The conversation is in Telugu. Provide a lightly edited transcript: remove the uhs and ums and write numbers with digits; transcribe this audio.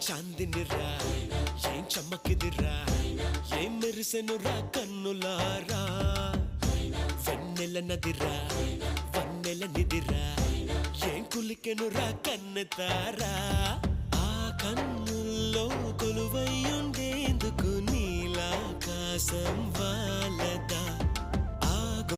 చాందినిరా ఏం చమ్మకిదిరా ఏం మెరిసెనురా కన్నులారా వెన్నెల నదిరా వన్నెల నిదిరా ఏం కులికెనురా కన్నెతారా ఆ కన్నుల్లో కొలువై ఉండేందుకు నీలాకాశం వాలదా